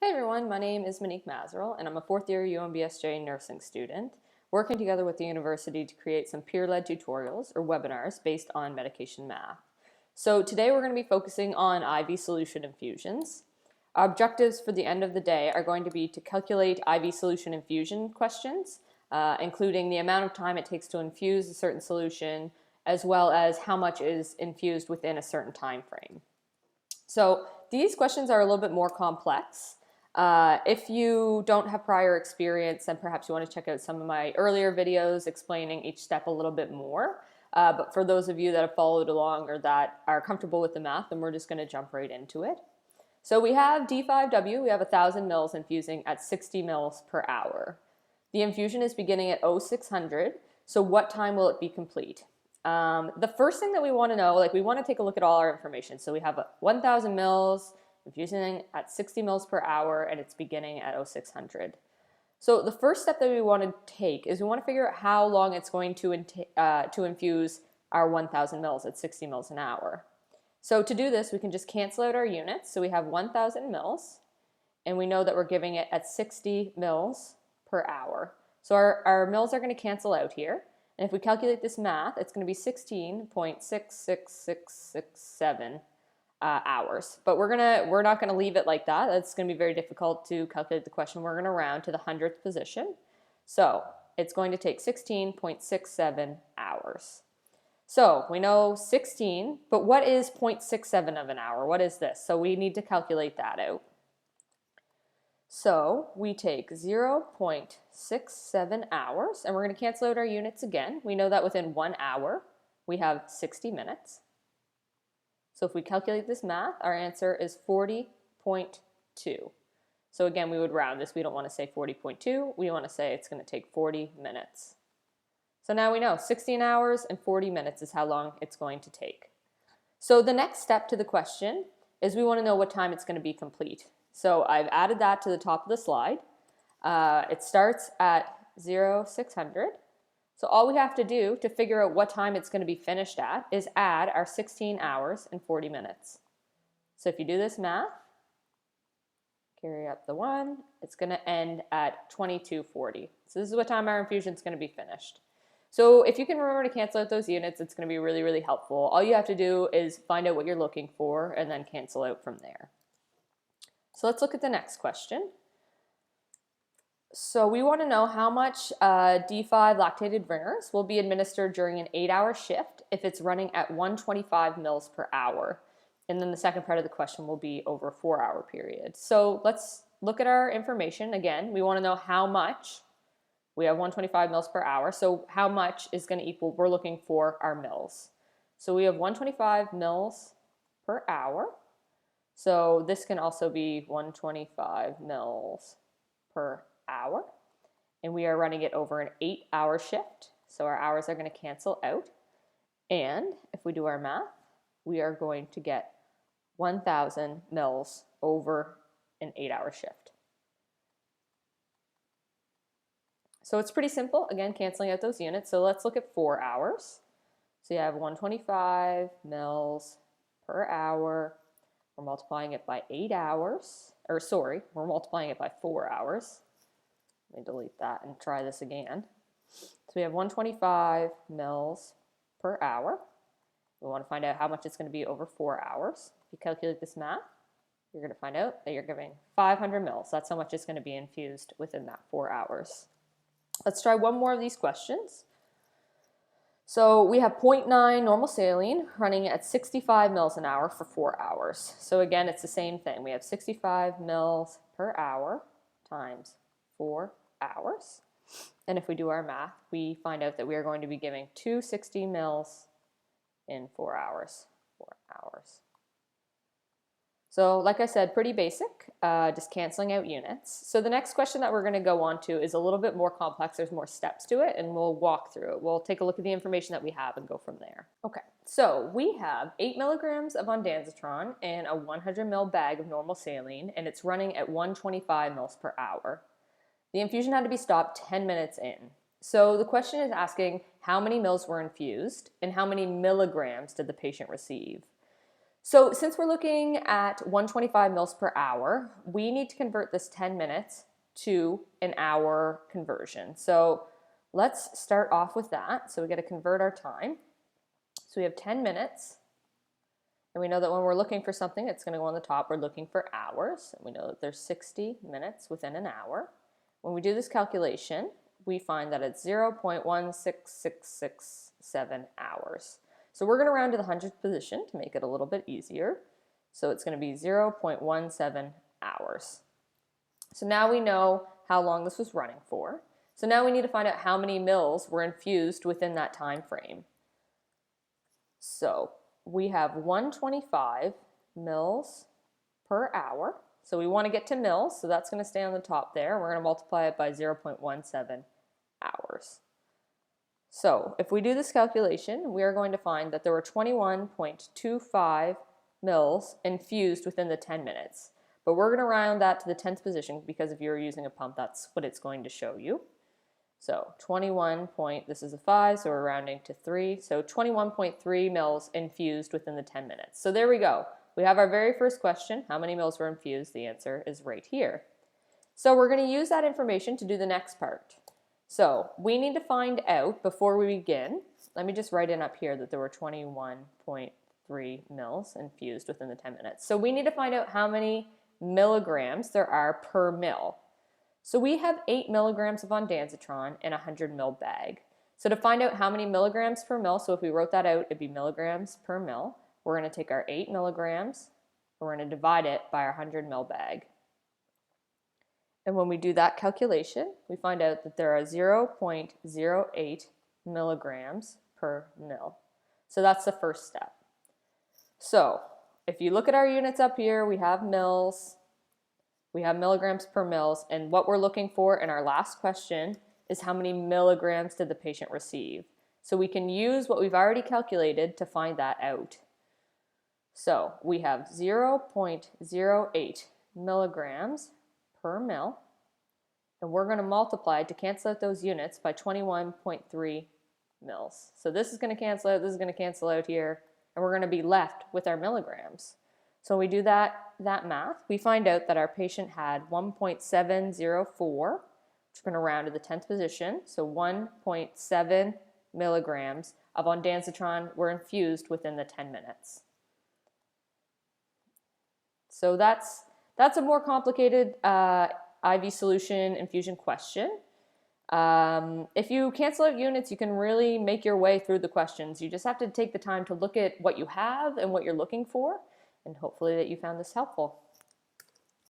Hey everyone, my name is Monique Mazerel, and I'm a fourth year UMBSJ nursing student, working together with the university to create some peer-led tutorials or webinars based on medication math. So today we're going to be focusing on IV solution infusions. Our objectives for the end of the day are going to be to calculate IV solution infusion questions, including the amount of time it takes to infuse a certain solution, as well as how much is infused within a certain time frame. So these questions are a little bit more complex. If you don't have prior experience, then perhaps you want to check out some of my earlier videos explaining each step a little bit more. But for those of you that have followed along or that are comfortable with the math, then we're just going to jump right into it. So we have D5W, we have 1,000 mils infusing at 60 mils per hour. The infusion is beginning at 0600, so what time will it be complete? The first thing that we want to know, we want to take a look at all our information. So we have 1,000 mils infusing at 60 mils per hour, and it's beginning at 0600. So the first step that we want to take is we want to figure out how long it's going to infuse our 1,000 mils at 60 mils an hour. So to do this, we can just cancel out our units. So we have 1,000 mils, and we know that we're giving it at 60 mils per hour. So our mils are going to cancel out here. And if we calculate this math, it's going to be 16.66667 hours. But we're not going to leave it like that. That's going to be very difficult to calculate the question. We're going to round to the 100th position. So it's going to take 16.67 hours. So we know 16, but what is 0.67 of an hour? What is this? So we need to calculate that out. So we take 0.67 hours, and we're going to cancel out our units again. We know that within 1 hour, we have 60 minutes. So if we calculate this math, our answer is 40.2. So again, we would round this. We don't want to say 40.2. We want to say it's going to take 40 minutes. So now we know 16 hours and 40 minutes is how long it's going to take. So the next step to the question is we want to know what time it's going to be complete. So I've added that to the top of the slide. It starts at 0600. So all we have to do to figure out what time it's going to be finished at is add our 16 hours and 40 minutes. So if you do this math, carry up the 1, it's going to end at 22:40. So this is what time our infusion is going to be finished. So if you can remember to cancel out those units, it's going to be really, really helpful. All you have to do is find out what you're looking for and then cancel out from there. So let's look at the next question. So we want to know how much D5 lactated ringers will be administered during an 8-hour shift if it's running at 125 mils per hour. And then the second part of the question will be over a 4-hour period. So let's look at our information. Again, we want to know how much. We have 125 mils per hour. So how much is going to equal, we're looking for our mils. So we have 125 mils per hour. So this can also be 125 mils per hour. And we are running it over an 8-hour shift. So our hours are going to cancel out. And if we do our math, we are going to get 1,000 mils over an 8-hour shift. So it's pretty simple, again, canceling out those units. So let's look at 4 hours. So you have 125 mils per hour. We're multiplying it by 8 hours, we're multiplying it by 4 hours. Let me delete that and try this again. So we have 125 mils per hour. We want to find out how much it's going to be over 4 hours. If you calculate this math, you're going to find out that you're giving 500 mils. That's how much is going to be infused within that 4 hours. Let's try one more of these questions. So we have 0.9 normal saline running at 65 mils an hour for 4 hours. So again, it's the same thing. We have 65 mils per hour times 4 hours. And if we do our math, we find out that we are going to be giving 260 mils in 4 hours. 4 hours. So like I said, pretty basic, just canceling out units. So the next question that we're going to go on to is a little bit more complex. There's more steps to it, and we'll walk through it. We'll take a look at the information that we have and go from there. Okay, so we have 8 milligrams of ondansetron in a 100 ml bag of normal saline, and it's running at 125 mils per hour. The infusion had to be stopped 10 minutes in. So the question is asking how many mils were infused and how many milligrams did the patient receive. So since we're looking at 125 mils per hour, we need to convert this 10 minutes to an hour conversion. So let's start off with that. So we got to convert our time. So we have 10 minutes. And we know that when we're looking for something, it's going to go on the top. We're looking for hours. And we know that there's 60 minutes within an hour. When we do this calculation, we find that it's 0.16667 hours. So we're going to round to the hundredth position to make it a little bit easier. So it's going to be 0.17 hours. So now we know how long this was running for. So now we need to find out how many mils were infused within that time frame. So we have 125 mils per hour. So we want to get to mils, so that's going to stay on the top there. We're going to multiply it by 0.17 hours. So if we do this calculation, we are going to find that there were 21.25 mils infused within the 10 minutes. But we're going to round that to the 10th position because if you're using a pump, that's what it's going to show you. So 21 point, this is a 5, so we're rounding to 3. So 21.3 mils infused within the 10 minutes. So there we go. We have our very first question. How many mils were infused? The answer is right here. So we're going to use that information to do the next part. So we need to find out before we begin, let me just write in up here that there were 21.3 mils infused within the 10 minutes. So we need to find out how many milligrams there are per mil. So we have 8 milligrams of ondansetron in a 100 mil bag. So to find out how many milligrams per mil, so if we wrote that out, it'd be milligrams per mil. We're going to take our 8 milligrams, and we're going to divide it by our 100 mil bag. And when we do that calculation, we find out that there are 0.08 milligrams per mil. So that's the first step. So if you look at our units up here, we have mils, we have milligrams per mils, and what we're looking for in our last question is how many milligrams did the patient receive. So we can use what we've already calculated to find that out. So we have 0.08 milligrams per mil, and we're going to multiply to cancel out those units by 21.3 mils. So this is going to cancel out, this is going to cancel out here, and we're going to be left with our milligrams. So when we do that math, we find out that our patient had 1.704, which we're going to round to the 10th position, so 1.7 milligrams of ondansetron were infused within the 10 minutes. So that's a more complicated IV solution infusion question. If you cancel out units, you can really make your way through the questions. You just have to take the time to look at what you have and what you're looking for, and hopefully that you found this helpful.